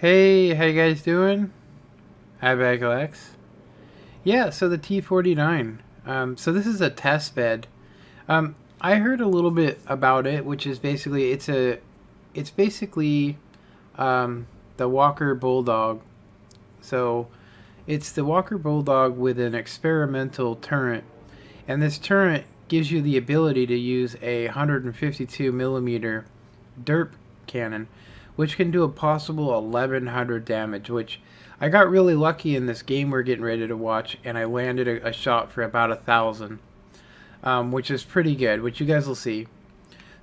Hey, how you guys doing? Hi, Bagalex. Yeah, so the T49. So this is a test bed. I heard a little bit about it, which is basically it's basically the Walker Bulldog. So it's the Walker Bulldog with an experimental turret, and this turret gives you the ability to use a 152 millimeter derp cannon, which can do a possible 1100 damage, which I got really lucky in this game we're getting ready to watch, and I landed a shot for about 1,000, which is pretty good, which you guys will see.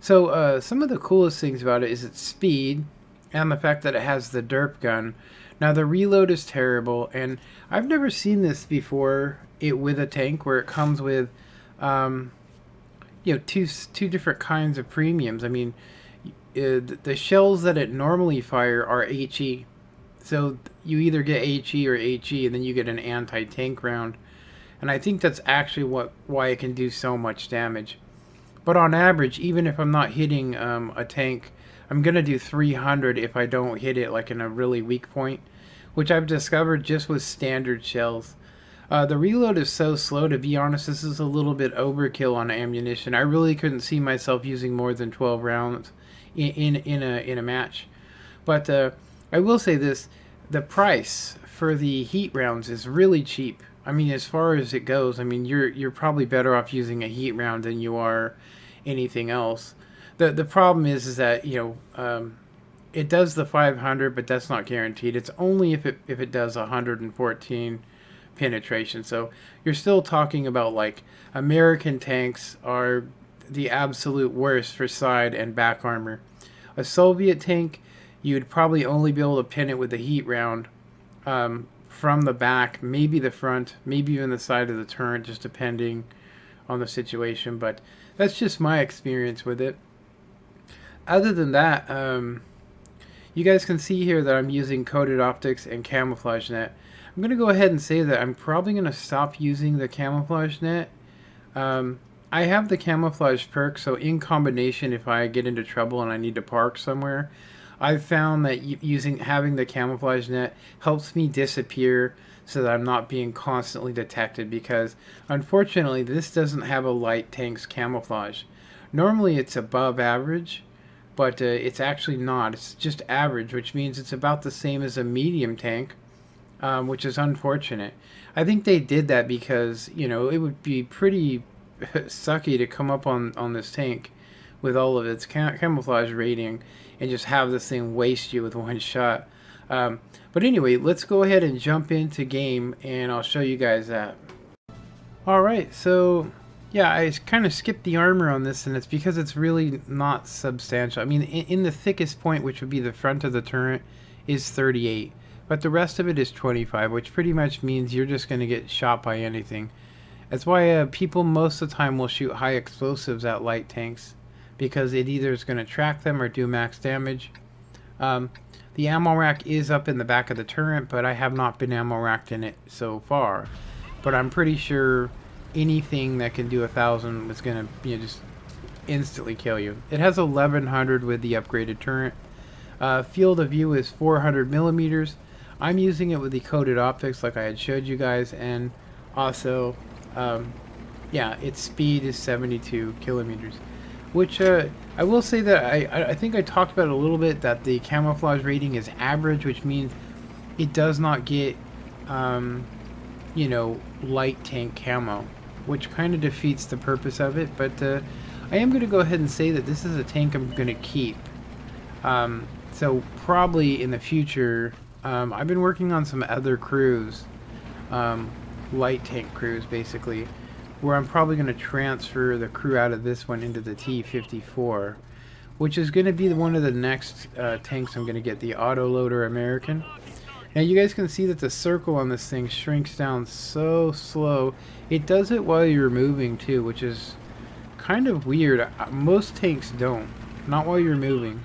So some of the coolest things about it is its speed and the fact that it has the derp gun. Now the reload is terrible, and I've never seen this before it with a tank where it comes with um, two different kinds of premiums. I mean, the shells that it normally fire are HE. So you either get HE or HE, and then you get an anti-tank round. And I think that's actually why it can do so much damage. But on average, even if I'm not hitting a tank, I'm going to do 300 if I don't hit it like in a really weak point, which I've discovered just with standard shells. The reload is so slow, to be honest, this is a little bit overkill on ammunition. I really couldn't see myself using more than 12 rounds in a match. But I will say this, the price for the heat rounds is really cheap. I mean, as far as it goes, I mean, you're probably better off using a heat round than you are anything else. The problem is that, it does the 500, but that's not guaranteed. It's only if it does 114 penetration. So you're still talking about, like, American tanks are the absolute worst for side and back armor. A Soviet tank, you'd probably only be able to pin it with the heat round from the back, maybe the front, maybe even the side of the turret, just depending on the situation. But that's just my experience with it. Other than that, you guys can see here that I'm using coated optics and camouflage net. I'm going to go ahead and say that I'm probably going to stop using the camouflage net. I have the camouflage perk, so in combination, if I get into trouble and I need to park somewhere, I've found that having the camouflage net helps me disappear so that I'm not being constantly detected, because unfortunately this doesn't have a light tank's camouflage. Normally it's above average, but it's actually not. It's just average, which means it's about the same as a medium tank, which is unfortunate. I think they did that because, it would be pretty sucky to come up on this tank with all of its camouflage rating and just have this thing waste you with one shot. But anyway, let's go ahead and jump into game, and I'll show you guys that. Alright, so yeah, I kind of skipped the armor on this, and it's because it's really not substantial. I mean, in the thickest point, which would be the front of the turret, is 38. But the rest of it is 25, which pretty much means you're just going to get shot by anything. That's why people most of the time will shoot high explosives at light tanks, because it either is going to track them or do max damage. The ammo rack is up in the back of the turret, but I have not been ammo racked in it so far. But I'm pretty sure anything that can do 1,000 is going to just instantly kill you. It has 1100 with the upgraded turret. Field of view is 400 millimeters. I'm using it with the coated optics like I had showed you guys, and also its speed is 72 kilometers, which I will say that I think I talked about it a little bit, that the camouflage rating is average, which means it does not get light tank camo, which kind of defeats the purpose of it. But I am going to go ahead and say that this is a tank I'm going to keep. So probably in the future, I've been working on some other crews, light tank crews basically, where I'm probably going to transfer the crew out of this one into the T54, which is going to be one of the next tanks I'm going to get, the Autoloader American. Now you guys can see that the circle on this thing shrinks down so slow. It does it while you're moving too, which is kind of weird. Most tanks don't, not while you're moving.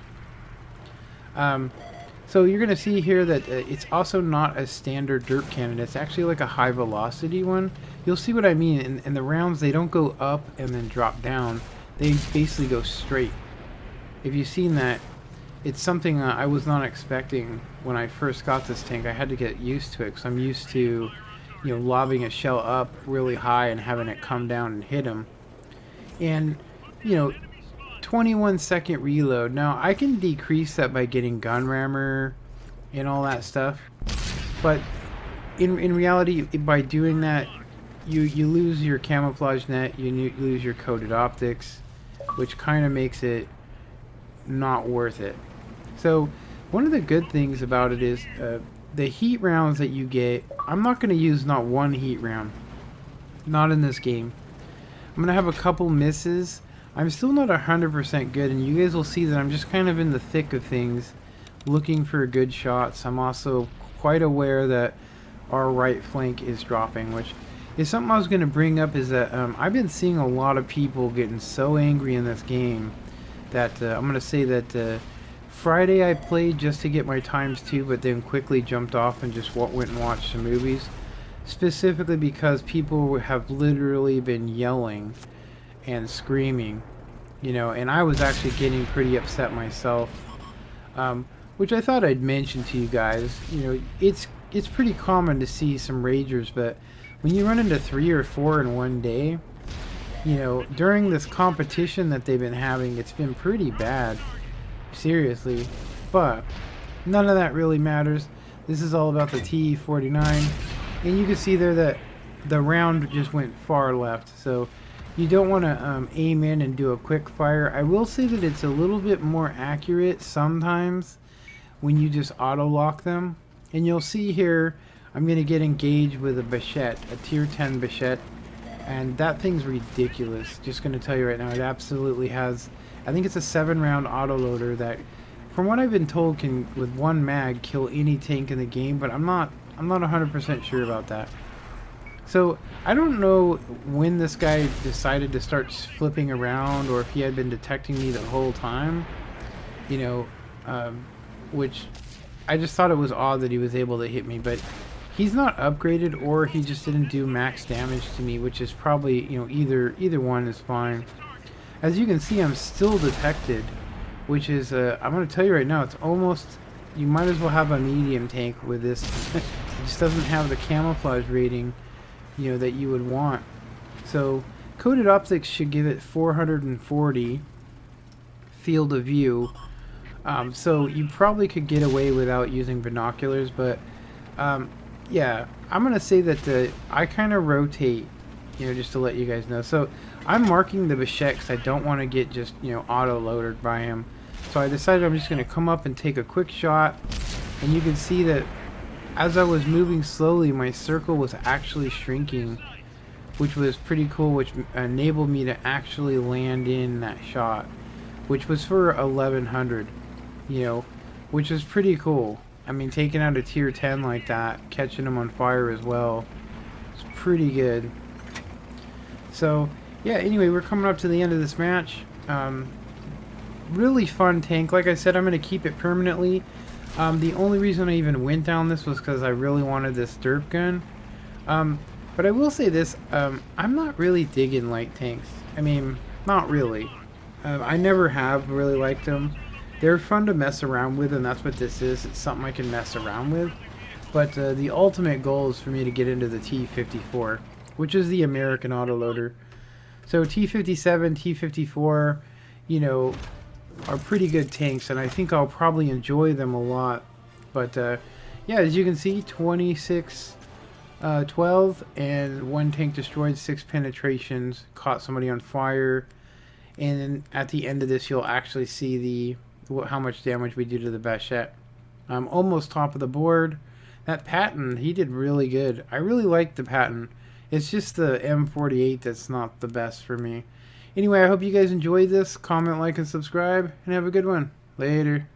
So you're going to see here that it's also not a standard derp cannon. It's actually like a high velocity one. You'll see what I mean. In the rounds, they don't go up and then drop down. They basically go straight. If you've seen that, it's something I was not expecting when I first got this tank. I had to get used to it because I'm used to, lobbing a shell up really high and having it come down and hit him. And, 21-second reload. Now, I can decrease that by getting gun rammer and all that stuff. But in reality, by doing that, you lose your camouflage net, you lose your coated optics, which kind of makes it not worth it. So one of the good things about it is the heat rounds that you get. I'm not going to use not one heat round, not in this game. I'm going to have a couple misses. I'm still not 100% good, and you guys will see that I'm just kind of in the thick of things, looking for good shots. I'm also quite aware that our right flank is dropping, which is something I was going to bring up, is that I've been seeing a lot of people getting so angry in this game that I'm going to say that Friday I played just to get my ×2, but then quickly jumped off and just went and watched some movies, specifically because people have literally been yelling and screaming, and I was actually getting pretty upset myself, which I thought I'd mention to you guys. It's pretty common to see some ragers, but when you run into 3 or 4 in one day, during this competition that they've been having, it's been pretty bad, seriously. But none of that really matters. This is all about the T49, and you can see there that the round just went far left, so you don't want to aim in and do a quick fire. I will say that it's a little bit more accurate sometimes when you just auto lock them. And you'll see here, I'm going to get engaged with a Bichette, a tier 10 Bichette. And that thing's ridiculous. Just going to tell you right now, it absolutely has, I think it's a 7-round autoloader that, from what I've been told, can, with one mag, kill any tank in the game. But I'm not 100% sure about that. So I don't know when this guy decided to start flipping around, or if he had been detecting me the whole time, which I just thought it was odd that he was able to hit me. But he's not upgraded, or he just didn't do max damage to me, which is probably, either one is fine. As you can see, I'm still detected, which is I'm going to tell you right now, it's almost, you might as well have a medium tank with this. It just doesn't have the camouflage rating that you would want. So coated optics should give it 440 field of view, so you probably could get away without using binoculars. But yeah, I'm gonna say that I kind of rotate, just to let you guys know. So I'm marking the Bichette because I don't want to get just auto loaded by him. So I decided I'm just gonna come up and take a quick shot, and you can see that as I was moving slowly, my circle was actually shrinking, which was pretty cool, which enabled me to actually land in that shot, which was for 1100, which is pretty cool. I mean, taking out a tier 10 like that, catching them on fire as well, it's pretty good. So yeah, anyway, we're coming up to the end of this match. Really fun tank. Like I said, I'm going to keep it permanently. The only reason I even went down this was because I really wanted this derp gun. But I will say this, I'm not really digging light tanks. I mean, not really. I never have really liked them. They're fun to mess around with, and that's what this is. It's something I can mess around with. But the ultimate goal is for me to get into the T54, which is the American autoloader. So T57, T54, are pretty good tanks, and I think I'll probably enjoy them a lot. But yeah, as you can see, 26 12, and one tank destroyed, 6 penetrations, caught somebody on fire. And then at the end of this, you'll actually see how much damage we do to the Bichette. Almost top of the board. That Patton, he did really good. I really like the Patton. It's just the M48 that's not the best for me. Anyway, I hope you guys enjoyed this. Comment, like, and subscribe, and have a good one. Later.